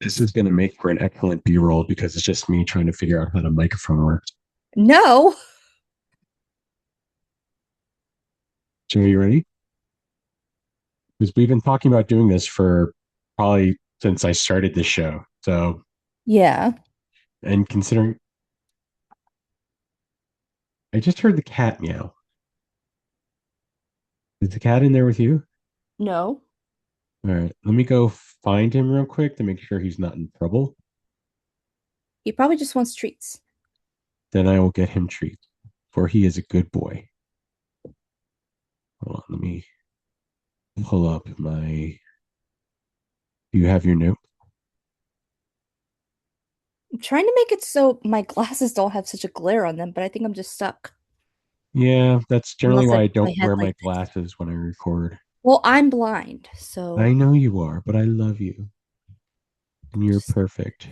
This is going to make for an excellent B-roll because it's just me trying to figure out how the microphone works. No. So, are you ready? Because we've been talking about doing this for probably since I started this show. So, Yeah. and considering I just heard the cat meow. Is the cat in there with you? No. All right, let me go find him real quick to make sure he's not in trouble. He probably just wants treats. Then I will get him treats, for he is a good boy. Hold on, let me pull up my. Do you have your note? I'm trying to make it so my glasses don't have such a glare on them, but I think I'm just stuck. Yeah, that's generally Unless I why I put my don't head wear like my this. glasses when I record. Well, I'm blind, so I know you are, but I love you and you're just perfect.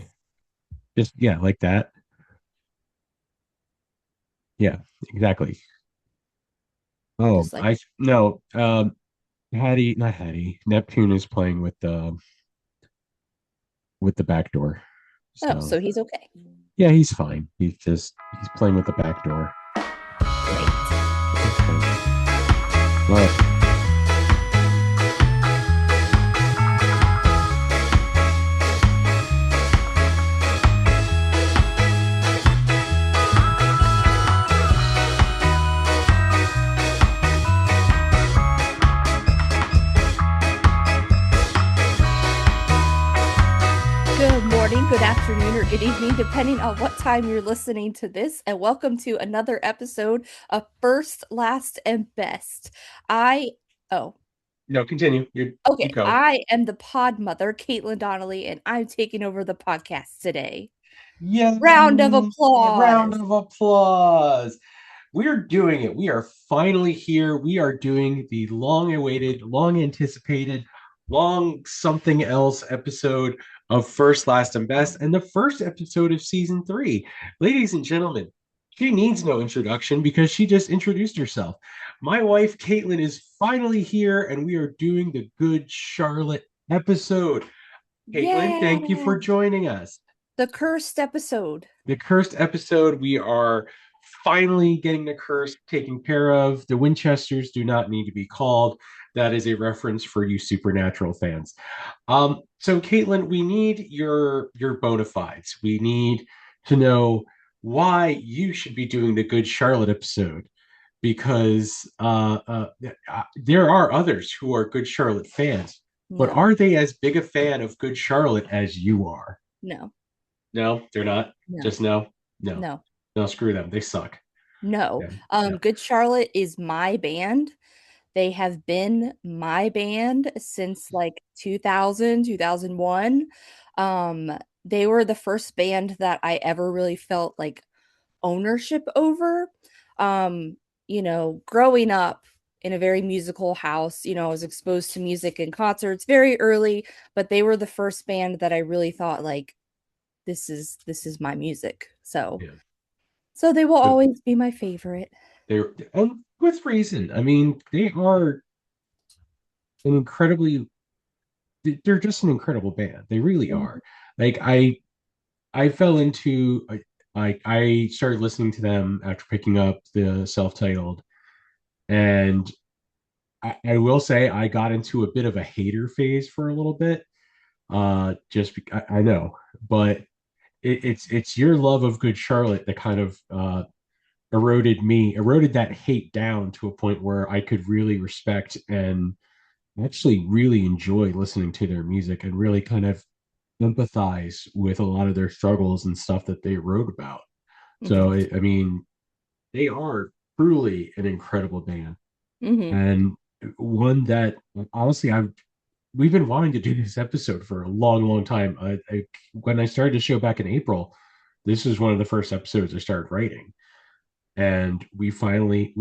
Just, yeah, like that. Yeah, exactly. Oh, just like I no, Hattie, not Hattie. Neptune is playing with the back door. oh, So so he's okay. yeah, he's fine. He's playing with the back door. Great. Okay. Well, Good morning, good afternoon, or good evening, depending on what time you're listening to this, and welcome to another episode of First, Last, and Best. I oh, no, continue. You keep okay. going. I am the pod mother, Caitlin Donnelly, and I'm taking over the podcast today. Round of Yay! Round applause. of applause. We're doing it. We are finally here. We are doing the long awaited, long anticipated, long something else episode of First, Last, and Best, and the first episode of season three. Ladies and gentlemen, she needs no introduction because she just introduced herself. My wife, Caitlin, is finally here, and we are doing the Good Charlotte episode. Caitlin, Yeah. thank you for joining us. The cursed episode. The cursed episode, we are finally getting the curse taken care of. The Winchesters do not need to be called. That is a reference for you supernatural fans. So Caitlin, we need your bona fides. We need to know why you should be doing the Good Charlotte episode because there are others who are Good Charlotte fans, but No, are they as big a fan of Good Charlotte as you are? no, No, they're not. no, Just no, no, no, no. Screw them. They suck. no. Yeah, yeah. Good Charlotte is my band. They have been my band since like 2000, 2001. They were the first band that I ever really felt like ownership over. Um, growing up in a very musical house, I was exposed to music and concerts very early, but they were the first band that I really thought like this is my music. So Yeah. so they will So always be my favorite. they're and with reason. I mean, they are an incredibly. They're just an incredible band. They really Mhm. are. Like I fell into. I started listening to them after picking up the self-titled, and I will say I got into a bit of a hater phase for a little bit. I know, but it's your love of Good Charlotte that kind of eroded that hate down to a point where I could really respect and actually really enjoy listening to their music and really kind of empathize with a lot of their struggles and stuff that they wrote about. Mhm. So I mean, they are truly an incredible band Mhm. and one that honestly I've we've been wanting to do this episode for a long, long time. When I started the show back in April, this was one of the first episodes I started writing, and we're finally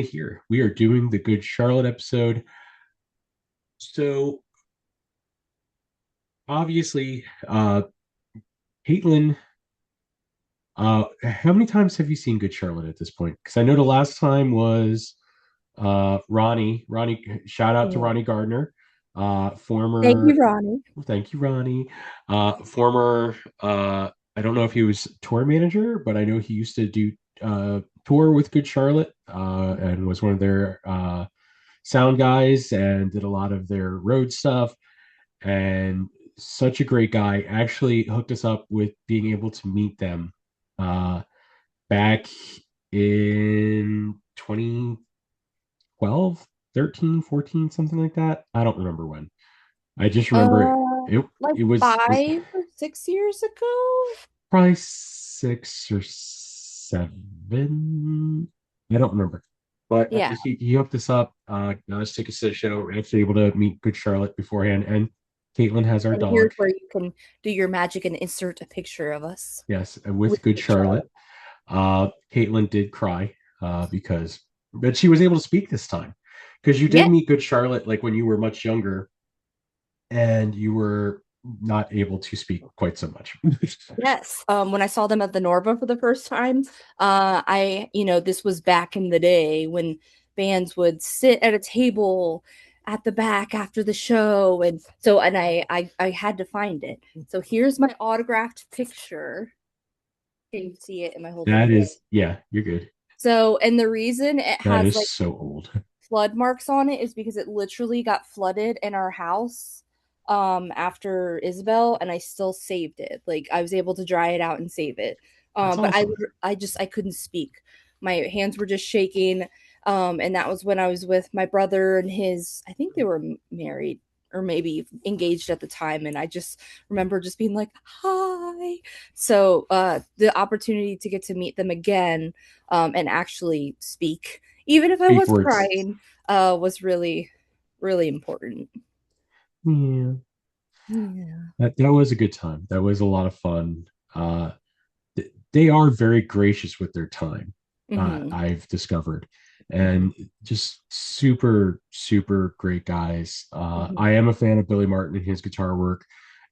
here. We are doing the Good Charlotte episode. So obviously, Caitlin, how many times have you seen Good Charlotte at this point? Because I know the last time was Ronnie. Ronnie, shout out to Yeah. Ronnie Gardner. Thank Former, you, Ronnie. thank you, Ronnie. Former, I don't know if he was tour manager, but I know he used to do tour with Good Charlotte, and was one of their sound guys and did a lot of their road stuff. And such a great guy. Actually hooked us up with being able to meet them uh, back in 2012, 13, 14, something like that. I don't remember when. I just remember it. Like It was 5 or 6 years ago. probably 6 or 7. I don't remember. But Yeah. he hooked us up. Got us tickets to the show. We're actually able to meet Good Charlotte beforehand. And Caitlin has our And here's dog. where you can do your magic and insert a picture of us Yes, with with Good Good Charlotte. Charlotte. Caitlin did cry but she was able to speak this time because you did Yeah. meet Good Charlotte like when you were much younger and you were not able to speak quite so much. Yes. When I saw them at the Norva for the first time, this was back in the day when bands would sit at a table at the back after the show, and I had to find it. So here's my autographed picture. Can you see it? Am I holding That it up? is, yeah, you're good. So, and the reason it That has is like so old. flood marks on it is because it literally got flooded in our house after Isabel, and I still saved it. Like I was able to dry it out and save it. That's But awesome. I couldn't speak. My hands were just shaking. And that was when I was with my brother and his, I think they were married or maybe engaged at the time, and I just remember just being like, "Hi." So, the opportunity to get to meet them again and actually speak, even if I Speak was words. crying, was really, really important. Yeah. Yeah. That was a good time. That was a lot of fun. Uh, they are very gracious with their time. Hmm. I've discovered, Hmm. and just super super great guys. I Hmm. am a fan of Billy Martin and his guitar work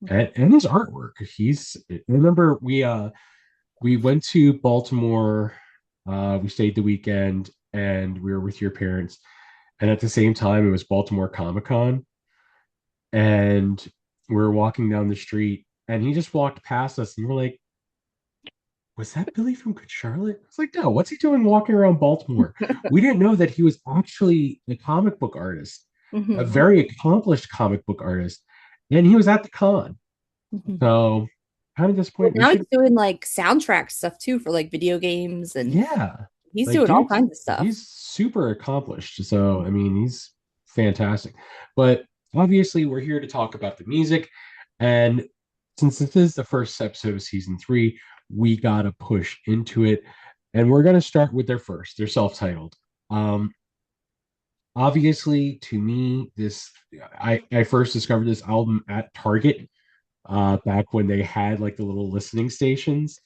and his artwork. I remember we went to Baltimore. We stayed the weekend and we were with your parents. And at the same time, it was Baltimore Comic Con, and we were walking down the street, and he just walked past us, and we're like, was that Billy from Good Charlotte? It's like, no, what's he doing walking around Baltimore? We didn't know that he was actually a comic book artist, a Hmm. very accomplished comic book artist, and he was at the con. Hmm. So, kind of Well, disappointed. We now should, he's doing like soundtrack stuff too for like video games, and yeah, he's like, doing all dude, kinds of stuff. he's super accomplished. So, I mean, he's fantastic. But obviously, we're here to talk about the music, and since this is the first episode of season 3, we got to push into it. And we're going to start with their self-titled. Um, Obviously, to me, I first discovered this album at Target, back when they had like the little listening stations.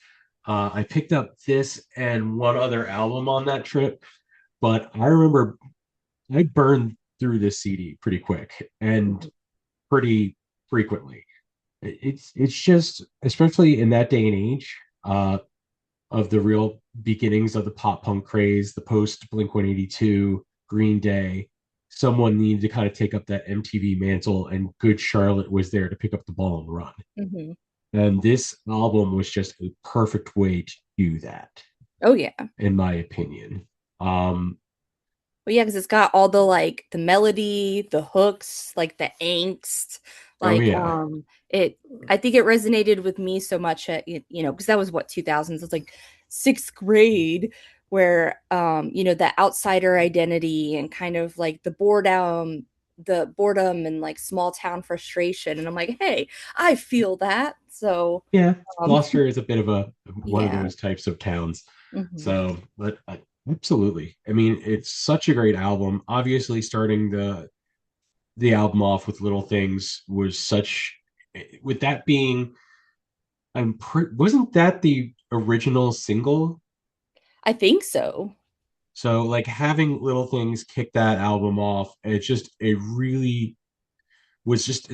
I picked up this and one other album on that trip, but I remember I burned through this CD pretty quick and pretty frequently. It's just, especially in that day and age, of the real beginnings of the pop punk craze, the post Blink 182, Green Day. Someone needed to kind of take up that MTV mantle, and Good Charlotte was there to pick up the ball and run. Hmm. And this album was just a perfect way to do that, Oh yeah. in my opinion. Um, Well, yeah, because it's got all the like the melody, the hooks, like the angst, oh like yeah, it. I think it resonated with me so much at because that was what 2000s. It's like sixth grade, where the outsider identity and kind of like the boredom and like small town frustration. And I'm like, hey, I feel that. So, yeah. um, Gloucester is a bit of a one of yeah. those types of towns. Hmm. So, but absolutely. I mean, it's such a great album. Obviously, starting the album off with Little Things was such, with that being, wasn't that the original single? I think so. So like having Little Things kick that album off, it really was just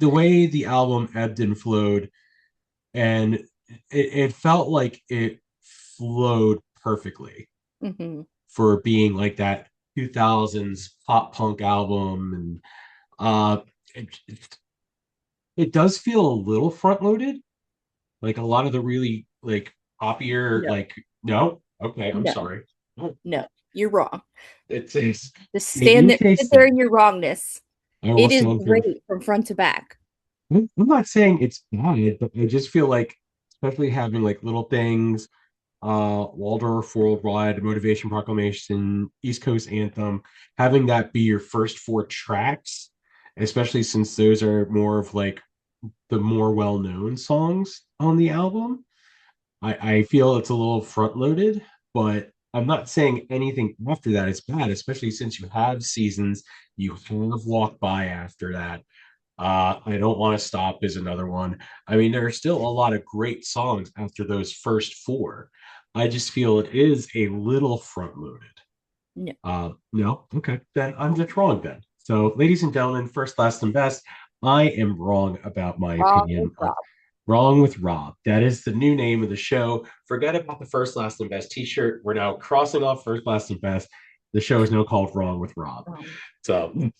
the way the album ebbed and flowed, and it felt like it flowed perfectly Hmm. for being like that 2000s pop punk album. And Uh, it, it does feel a little front loaded, like a lot of the really like poppier, No, like no, okay, I'm no, sorry. No, no. You're wrong. it's Just maybe stand your there, sit taste there then. in your wrongness. I will It is stand for. great from front to back. I'm not saying it's bad, but I just feel like, especially having like little things, Waldorf Worldwide, Motivation Proclamation, East Coast Anthem, having that be your first four tracks, especially since those are more of like the more well-known songs on the album. I feel it's a little front loaded, but I'm not saying anything after that is bad, especially since you have seasons, you have walked by after that. I don't want to stop is another one. I mean, there are still a lot of great songs after those first four. I just feel it is a little front loaded. No. No, okay, then I'm just wrong then. So, ladies and gentlemen, first, last, and best, I am wrong about my Wrong with opinion on Rob. Wrong with Rob. That is the new name of the show. Forget about the first, last, and best T-shirt. We're now crossing off first, last, and best. The show is now called Wrong with Rob. So,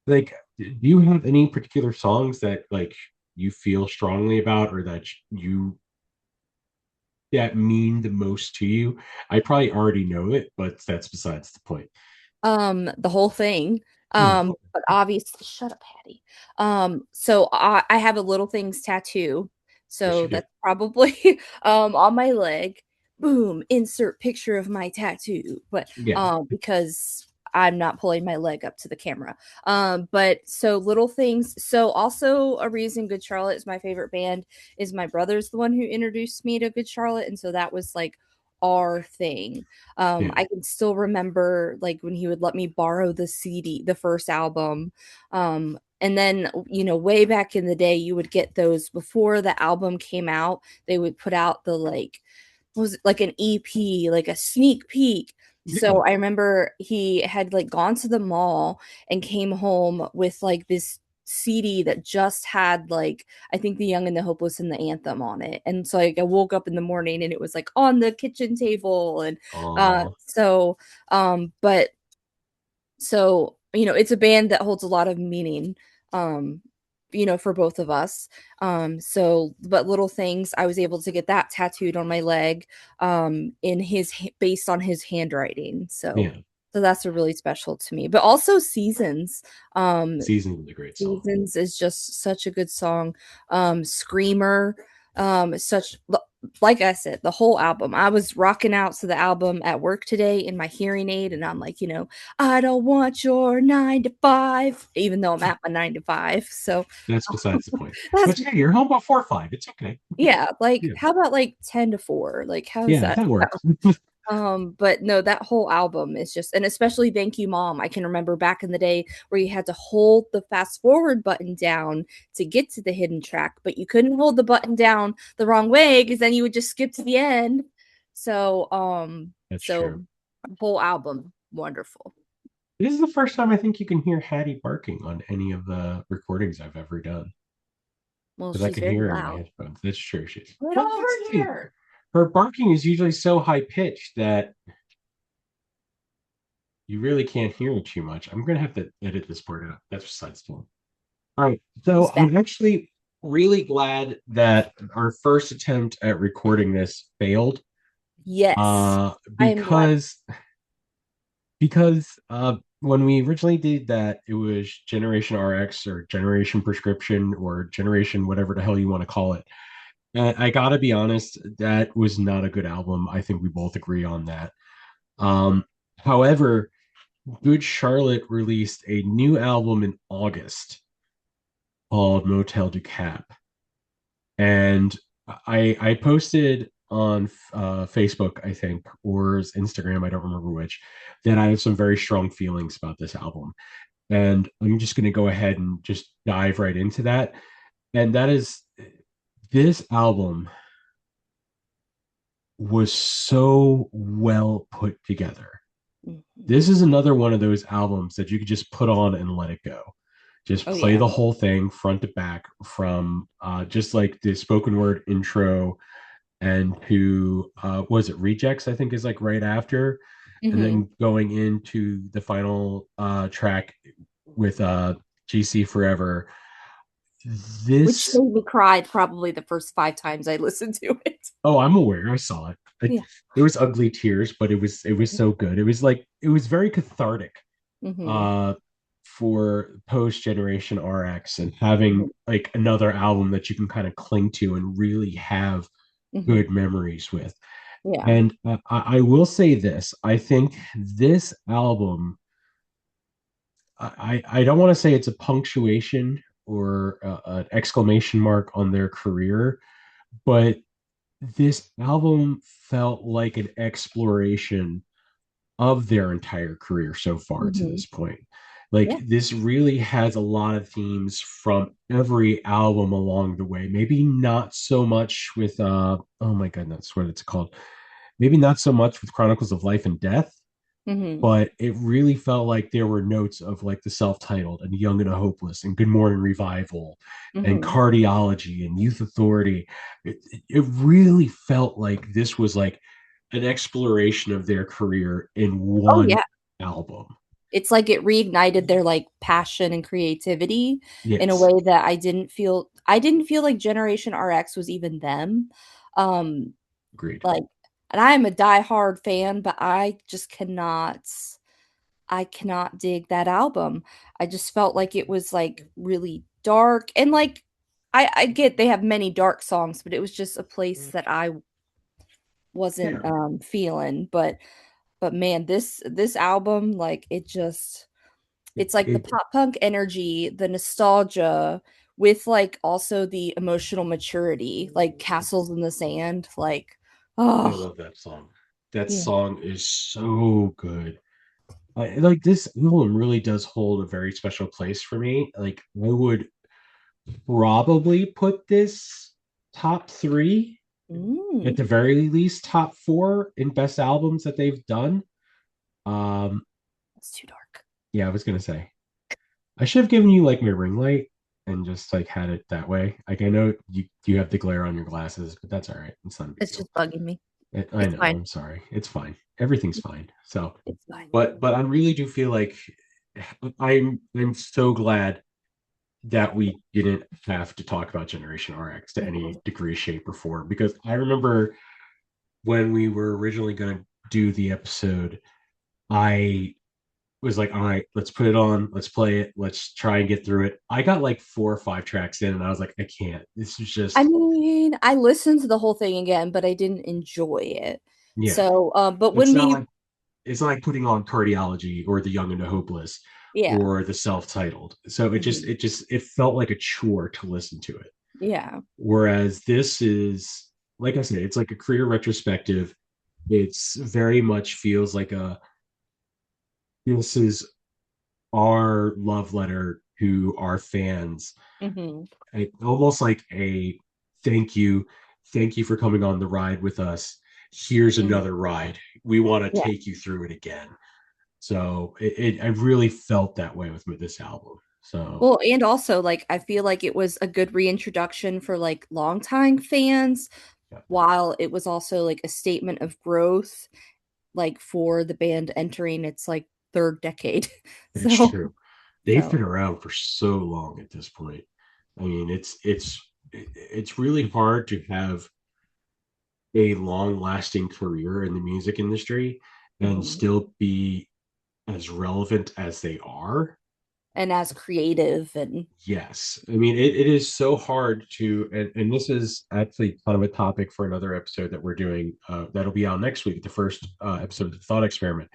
like, do you have any particular songs that like you feel strongly about, or that you that mean the most to you? I probably already know it, but that's besides the point. The whole thing. Oh, But obviously, shut up, Hattie. So I have a little things tattoo. yes, So you do. that's probably on my leg. Boom, insert picture of my tattoo. But Yeah, because I'm not pulling my leg up to the camera. But so little things. So also a reason Good Charlotte is my favorite band is my brother's the one who introduced me to Good Charlotte, and so that was like our thing. yeah, I can still remember like when he would let me borrow the CD, the first album. And then, way back in the day, you would get those before the album came out. They would put out the like, what was it like an EP, like a sneak peek. yeah. So I remember he had like gone to the mall and came home with like this CD that just had like I think The Young and the Hopeless and the Anthem on it. And so like I woke up in the morning and it was like on the kitchen table and Oh, but it's a band that holds a lot of meaning um for both of us. But Little Things, I was able to get that tattooed on my leg based on his handwriting. yeah. So that's a really special to me. But also Seasons. Um Season is a great song. Seasons is just such a good song. Screamer, such like I said, the whole album. I was rocking out to the album at work today in my hearing aid, and I'm like, I don't want your 9 to 5, even though I'm at my 9 to 5. So That's besides the point. that's But yeah, you're home before 5. It's okay. yeah, like Yeah, how about like 10 to 4? Like how does yeah, that that works. But no, that whole album is just, and especially Thank You Mom. I can remember back in the day where you had to hold the fast forward button down to get to the hidden track, but you couldn't hold the button down the wrong way because then you would just skip to the end. So, That's true. whole album, wonderful. This is the first time I think you can hear Hattie barking on any of the recordings I've ever done, Well, because I she's can very hear her in my loud. headphones. That's true. She's Get well, over let's see. here. Her barking is usually so high pitched that you really can't hear it too much. I'm gonna have to edit this part out. That's besides the point. All right. So She's back. I'm actually really glad that our first attempt at recording this failed. Yes, Uh, I am glad. because when we originally did that, it was Generation RX or Generation Prescription or Generation whatever the hell you want to call it. And I gotta be honest, that was not a good album. I think we both agree on that. Um, However, Good Charlotte released a new album in August called Motel du Cap, and I posted on Facebook, I think, or Instagram, I don't remember which, that I have some very strong feelings about this album, and I'm just going to go ahead and just dive right into that. And that is, this album was so well put together. Mhm. This is another one of those albums that you could just put on and let it go. Just Oh play yeah. the whole thing front to back, from just like the spoken word intro and to was it Rejects, I think, is like right after. and Hmm. then going into the final track with GC Forever. Which This made me cry probably the first 5 times I listened to it. Oh, I'm aware. I saw it. Yeah. It was ugly tears, but it was so good. It was like it was very cathartic Hmm. uh for post Generation RX and having like another album that you can kind of cling to and really have Hmm. good memories with. Yeah. And I will say this, I think this album, I don't want to say it's a punctuation or an exclamation mark on their career, but this album felt like an exploration of their entire career so far to Hmm. this point. Like Yeah. this really has a lot of themes from every album along the way. Maybe not so much with oh my goodness, what it's called. Maybe not so much with Chronicles of Life and Death, Hmm. but it really felt like there were notes of like the self-titled and Young and the Hopeless and Good Morning Revival and Hmm. Cardiology and Youth Authority. It really felt like this was like an exploration of their career in Oh one yeah. album. It's like it reignited their like passion and creativity in a Yes, way that I didn't feel like Generation RX was even them. Um agreed. like and I am a diehard fan, but I cannot dig that album. I just felt like it was like really dark and like I get they have many dark songs, but it was just a place that I Yeah, wasn't feeling. But man, this album, like it's like the it, pop punk energy, the nostalgia with like also the emotional maturity, like Castles in the Sand, like I oh love that song. That yeah. song is so good. Like this album really does hold a very special place for me. Like I would probably put this top three, at Mm, the very least top four in best albums that they've done. Um, it's too dark. yeah, I was gonna say I should have given you like my ring light and just like had it that way. Like I know you have the glare on your glasses, but that's all right. It's not a big It's deal. just bugging me. I It's know. fine. I'm sorry. It's fine. Everything's fine. So, It's fine. but I really do feel like I'm so glad that we didn't have to talk about Generation RX to any Mhm. degree, shape, or form because I remember when we were originally going to do the episode, I was like, all right, let's put it on, let's play it, let's try and get through it. I got like 4 or 5 tracks in, and I was like, I can't. This is I just, mean, I listened to the whole thing again, but I didn't enjoy it. yeah. So, but It's when not we, like it's not like putting on Cardiology or The Young and the Hopeless yeah, or the self-titled. So mhm, it felt like a chore to listen to it. yeah, Whereas this is, like I said, it's like a career retrospective. It's very much feels like a this is our love letter to our fans. hmm, Almost like a thank you, thank you for coming on the ride with us. Here's hmm, another ride. We want to yeah. take you through it again. So I really felt that way with this album. So Well, and also like I feel like it was a good reintroduction for like longtime fans, yeah, while it was also like a statement of growth, like for the band entering its like third decade. it's So, true. They've so been around for so long at this point. I mean, it's really hard to have a long lasting career in the music industry and mhm. still be as relevant as they are. And as creative and Yes. I mean, it is so hard to, and this is actually kind of a topic for another episode that we're doing that'll be out next week, the first episode of the Thought Experiment,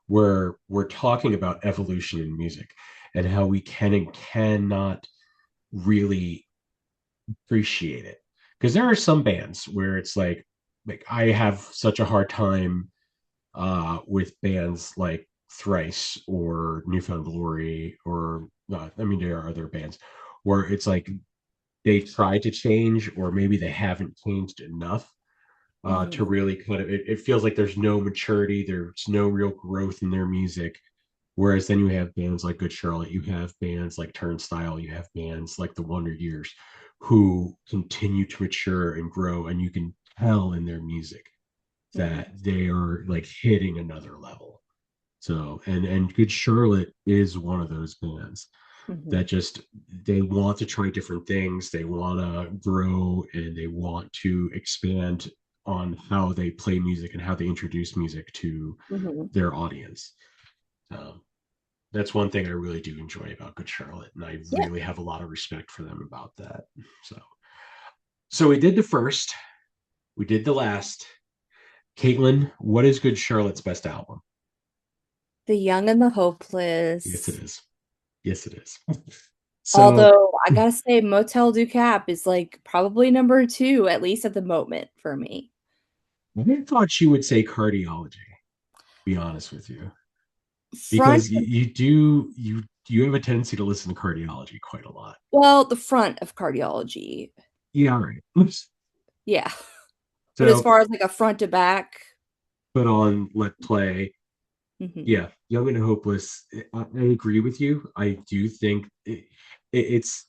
where we're talking about evolution in music and how we can and cannot really appreciate it. Because there are some bands where it's like I have such a hard time with bands like Thrice or Newfound Glory, or I mean, there are other bands where it's like they try to change, or maybe they haven't changed enough to mhm. really kind of. It feels like there's no maturity, there's no real growth in their music. Whereas then you have bands like Good Charlotte, you have bands like Turnstile, you have bands like the Wonder Years, who continue to mature and grow, and you can tell in their music. Mhm. that they are like hitting another level. So and Good Charlotte is one of those bands that Mhm. just they want to try different things, they want to grow, and they want to expand on how they play music and how they introduce music to Mhm. their audience. Um, that's one thing I really do enjoy about Good Charlotte, and I Yeah. really have a lot of respect for them about that. So, so we did the first, we did the last. Caitlin, what is Good Charlotte's best album? The Young and the Yes, it Hopeless. is. Yes, it is. So Although I gotta say, Motel Du Cap is like probably number two, at least at the moment for me. I thought you would say cardiology. Be honest with you, Front, because you have a tendency to listen to cardiology quite a lot. well, the front of cardiology. Yeah, all right. Oops. Yeah. But as So far as like a front to back, put on Let Play. hmm Yeah, Young and Hopeless. I agree with you. I do think it's.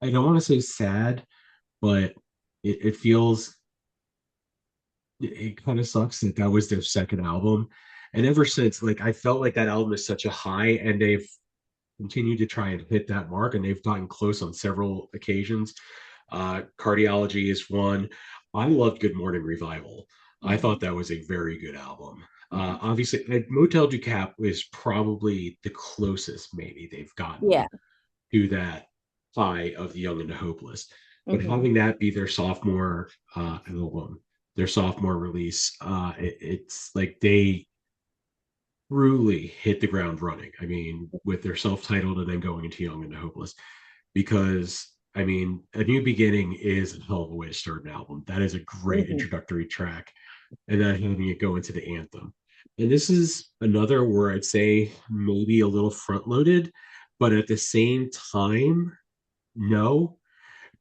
I don't want to say sad, but it feels it kind of sucks that that was their second album, and ever since, like I felt like that album is such a high, and they've continued to try and hit that mark, and they've gotten close on several occasions. Cardiology is one. I loved Good Morning Revival. I hmm thought that was a very good album. hmm Obviously, like, Motel du Cap is probably the closest maybe they've gotten Yeah. to that high of the Young and the Hopeless. But hmm having that be their sophomore album, their sophomore release, it's like they truly hit the ground running. I mean, with their self-titled and then going into Young and the Hopeless, because I mean, A New Beginning is a hell of a way to start an album. That is a great hmm introductory track, and then having it go into the anthem. And this is another where I'd say maybe a little front-loaded, but at the same time, no,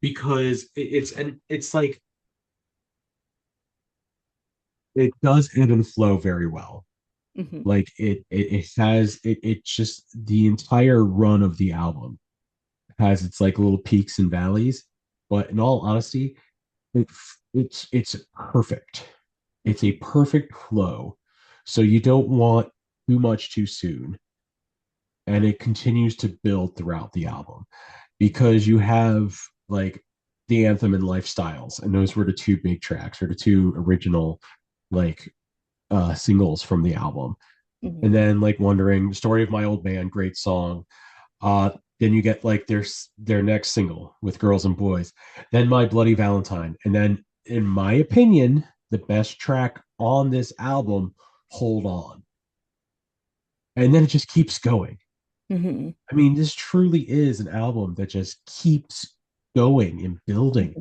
because it's like it does ebb and flow very well. hmm Like it has it just the entire run of the album has its like little peaks and valleys, but in all honesty, it, it's perfect. It's a hmm perfect flow. So you don't want too much too soon, and it continues to build throughout the album because you have like the anthem and lifestyles, and those were the two big tracks or the two original like singles from the album. And hmm then like Wondering, Story of My Old Man, great song. Uh, then you get like their next single with Girls and Boys, then My Bloody Valentine, and then in my opinion, the best track on this album, Hold On. And then it just keeps going. hmm I mean, this truly is an album that just keeps going and building.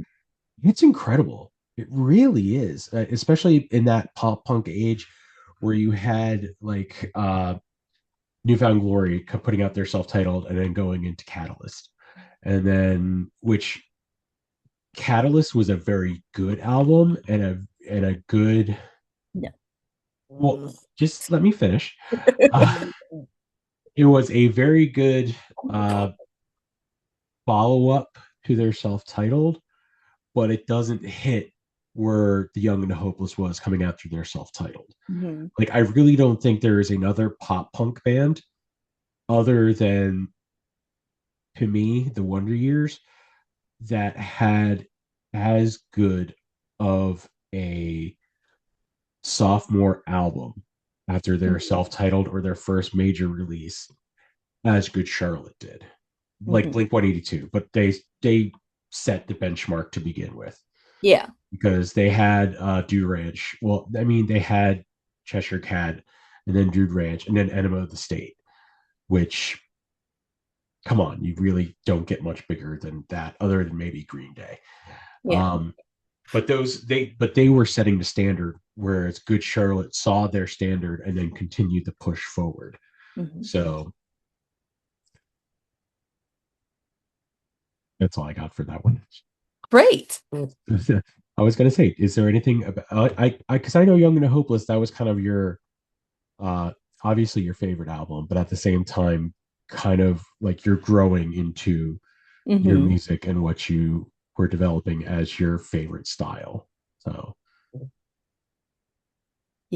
It's incredible. It really is, especially in that pop punk age where you had like Newfound Glory putting out their self-titled and then going into Catalyst, and then which Catalyst was a very good album and a good. No. Well, just let me finish. Uh, it was a very good uh, follow-up to their self-titled, but it doesn't hit where the Young and the Hopeless was coming out through their self-titled. hmm Like I really don't think there is another pop punk band other than, to me, the Wonder Years that had as good of a sophomore album after their hmm self-titled or their first major release as Good Charlotte did. Like hmm Blink 182, but they set the benchmark to begin with Yeah. because they had Dude Ranch. Well, I mean, they had Cheshire Cat and then Dude Ranch and then Enema of the State, which, come on, you really don't get much bigger than that other than maybe Green Day. Yeah. Um, but they were setting the standard, whereas Good Charlotte saw their standard and then continued to push forward. hmm So that's all I got for that one. Great. I was gonna say, is there anything about because I know Young and the Hopeless, that was kind of your uh obviously your favorite album, but at the same time, kind of like you're growing into your hmm music and what you were developing as your favorite style. So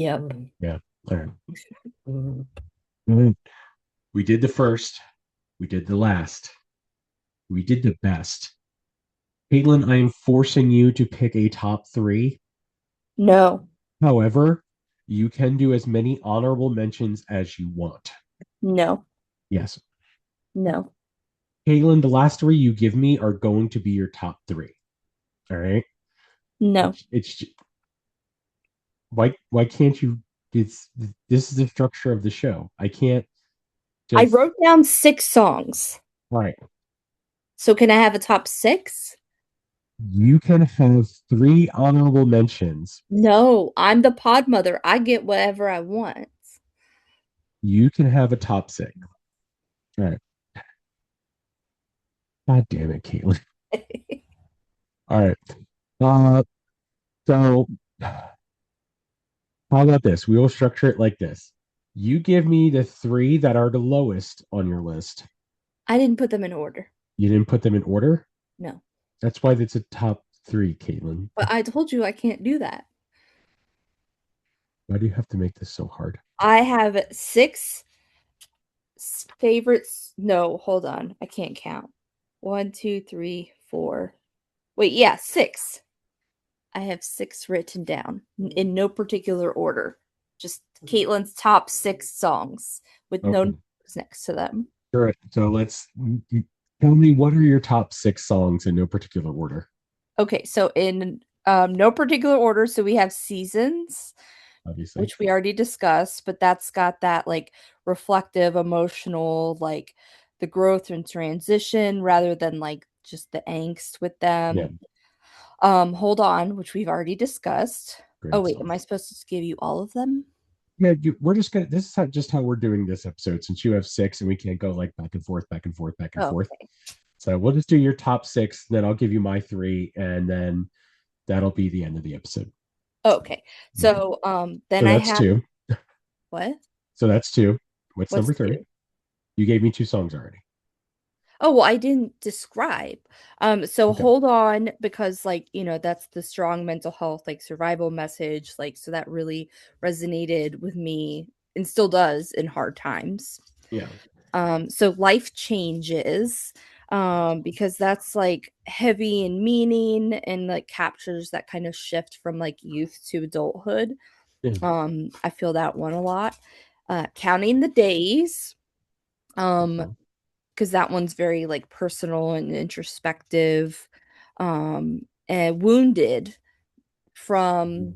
Yep. Yeah. All right. Mhm. We did the first. We did the last. We did the best. Caitlin, I am forcing you to pick a top three. No, However, you can do as many honorable mentions as you want. no, Yes. no, Caitlin, the last three you give me are going to be your top three. All right. no. It's why can't you? It's this is the structure of the show. I can't I just wrote down six songs. all right. So can I have a top six? You can have three honorable mentions. No, I'm the pod mother. I get whatever I want. You can have a top six. All right. God damn it, Caitlin. All right. Uh, so how about this? We will structure it like this. You give me the three that are the lowest on your list. I didn't put them in order. You didn't put them in order. No. That's why it's a top three, Caitlin. But I told you I can't do that. Why do you have to make this so hard? I have six favorites. No, hold on. I can't count. One, two, three, four. Wait, yeah, six. I have six written down in no particular order. Just Caitlin's top six songs with no Okay. numbers next to them. All right. So let's tell me what are your top six songs in no particular order, Okay, so in no particular order, so we have Seasons, obviously. which we already discussed, but that's got that like reflective, emotional, like the growth and transition rather than like just the angst with Yeah. them. Hold on, which we've already discussed. Oh Great wait, song. am I supposed to give you all of them? Yeah, we're just gonna. This is just how we're doing this episode. Since you have six, and we can't go like back and forth, back and forth, back and Oh, forth. So we'll just do your top six. Then I'll give you my three, and then that'll be the end of the episode. okay. Yeah. So then So I that's have two. what? So that's two. What's What's number three? two? You gave me two songs already. Oh, well, I didn't describe. So Okay. hold on because like, that's the strong mental health, like survival message. Like, so that really resonated with me and still does in hard times. Yeah. So life changes, because that's like heavy in meaning and like captures that kind of shift from like youth to adulthood. Yeah. I feel that one a lot. Counting the days. Um, Okay. because that one's very like personal and introspective. And Wounded from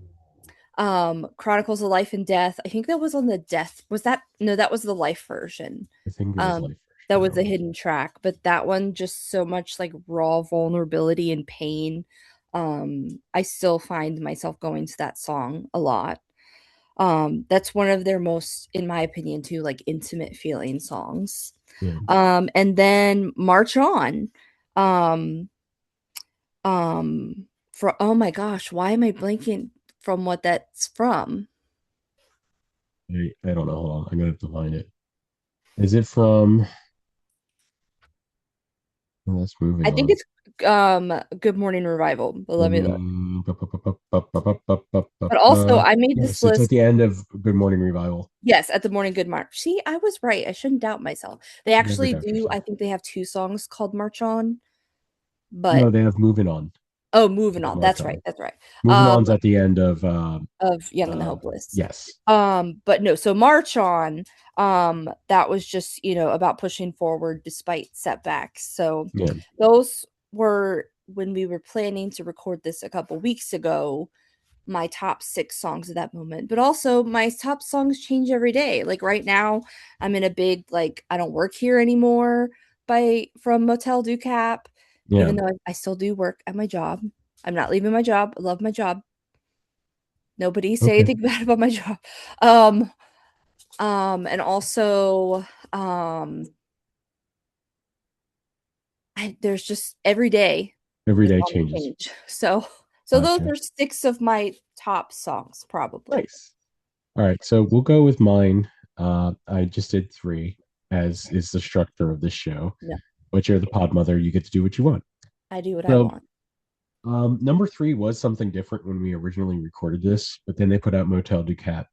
Chronicles of Life and Death. I think that was on the death. Was that no, that was the life version. I think it was Um life that version. I was don't a know. hidden track, but that one just so much like raw vulnerability and pain. I still find myself going to that song a lot. That's one of their most, in my opinion, too, like intimate feeling songs. Yeah. And then March On. Um, for oh my gosh, why am I blanking from what that's from? I don't know. Hold on. I'm gonna have to find it. Is it from? Well, let's moving I think on. it's Good Morning Revival, but let me look. But also I made this Yes, it's at list. the end of Good Morning Revival. Yes, at the Morning Good March. See, I was right. I shouldn't doubt myself. They Never actually doubt do. yourself. I think they have two songs called March On, No, but they have Moving On. oh, Moving There's On. March That's right. On. That's right. Moving Um, On's at the end of Young and the Hopeless. yes. But no, so March On, that was just, about pushing forward despite setbacks. So Yeah. those were when we were planning to record this a couple weeks ago, my top six songs at that moment. But also my top songs change every day. Like right now, I'm in a big like I don't work here anymore by from Motel Ducap, Yeah. even though I still do work at my job. I'm not leaving my job. I love my job. Nobody say Okay. anything bad about my job. Um, and also, there's just every day is Everyday on the changes. change. So those Gotcha. are six of my top songs, probably. Nice. All right. So we'll go with mine. I just did three, as is the structure of this show. No, But you're the pod mother. You get to do what you want. I do what I So want. number three was something different when we originally recorded this, but then they put out Motel Ducat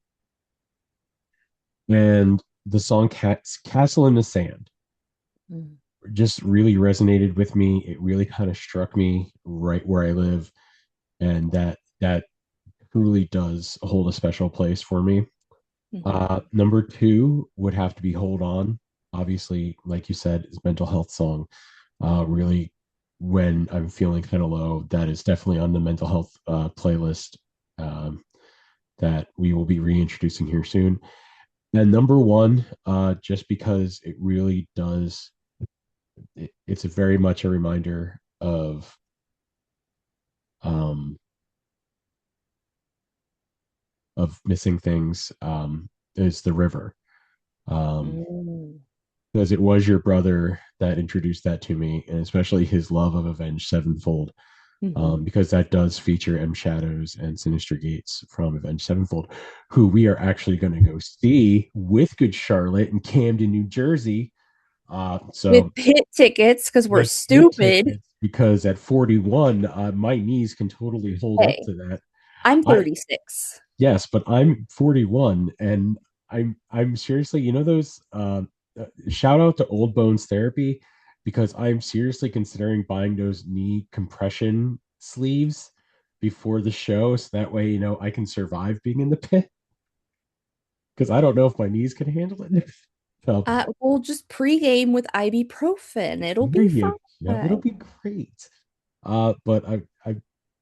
And the song Castle in the Sand Mm. just really resonated with me. It really kind of struck me right where I live, and that truly does hold a special place for me. Mhm. Number two would have to be Hold On. Obviously, like you said, is mental health song. Really, when I'm feeling kind of low, that is definitely on the mental health playlist um, that we will be reintroducing here soon. And number one, just because it really does, it's a very much a reminder um, of missing things. Is the river. Um, Mm. because it was your brother that introduced that to me, and especially his love of Avenged Sevenfold, Mhm. because that does feature M Shadows and Sinister Gates from Avenged Sevenfold, who we are actually going to go see with Good Charlotte in Camden, New Jersey. With So pit tickets because we're with pit stupid. tickets, because at 41, my knees can totally hold up Hey, to that. I'm I 36. Yes, but I'm 41, and I'm seriously, those shout out to Old Bones Therapy, because I'm seriously considering buying those knee compression sleeves before the show, so that way, I can survive being in the pit, because I don't know if my knees can handle it. So We'll just pregame with ibuprofen. It'll there be you go. It'll fine. be great. But I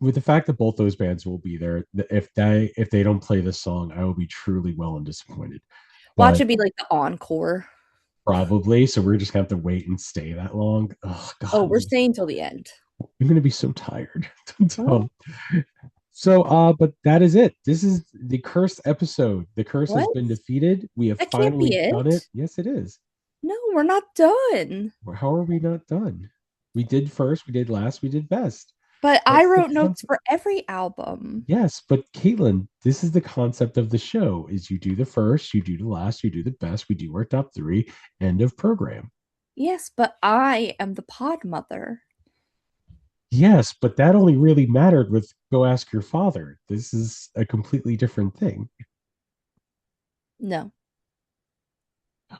with the fact that both those bands will be there, if they don't play this song, I will be truly well and disappointed. Watch But it be like the encore. probably, so we're just gonna have to wait and stay that long. Oh Oh, God, we're staying till the end. I'm gonna be so tired. Oh, But that is it. This is the curse episode. The curse has what? been defeated. We have That can't be finally done it. it. Yes, it is. No, we're not done. How are we not done? We did first, we did last, we did best. But I That's the wrote notes concept. for every album. Yes, but Caitlin, this is the concept of the show: is you do the first, you do the last, you do the best, we do our top three, end of program. Yes, but I am the pod mother. Yes, but that only really mattered with Go Ask Your Father. This is a completely different thing. No,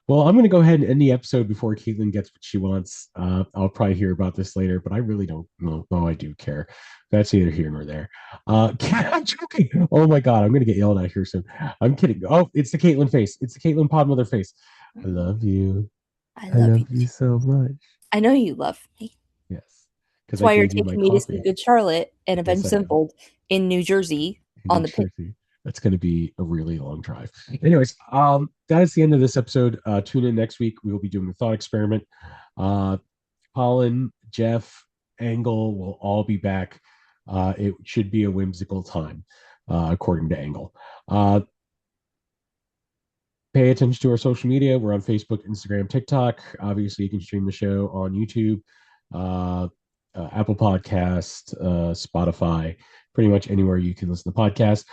Well, I'm going to go ahead and end the episode before Caitlin gets what she wants. I'll probably hear about this later, but I really don't know. No, I do care. That's neither here nor there. I'm joking. Oh my God, I'm going to get yelled at here soon. I'm kidding. Oh, it's the Caitlin face. It's the Caitlin Podmother face. I love you. I I love you love you too. so much. I know you love me. Yes, because That's I why you're gave you my taking me to see coffee. Good Charlotte and Yes, Avenged I am. Sevenfold in New Jersey In New on the pit. Jersey. That's going to be a really long drive. Anyways, that is the end of this episode. Tune in next week. We will be doing the thought experiment. Uh, Colin, Jeff, Angle will all be back. It should be a whimsical time, according to Angle. Uh, Pay attention to our social media. We're on Facebook, Instagram, TikTok. Obviously, you can stream the show on YouTube, uh, Apple Podcast, Spotify, pretty much anywhere you can listen to podcasts.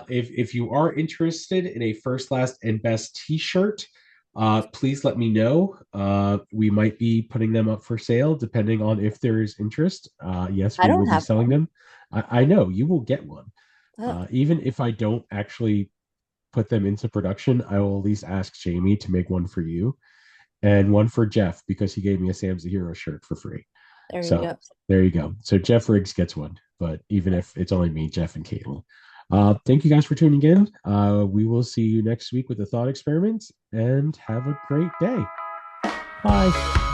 If you are interested in a first, last, and best T-shirt, please let me know. We might be putting them up for sale, depending on if there is interest. Yes, I we don't will be have selling one. them. I know you will get one. Oh, Even if I don't actually put them into production, I will at least ask Jamie to make one for you and one for Jeff, because he gave me a Sam's the Hero shirt for free. there you So go. there you go. So Jeff Riggs gets one, but even if it's only me, Jeff, and Caitlin. Thank you guys for tuning in. We will see you next week with the thought experiments, and have a great day. Bye.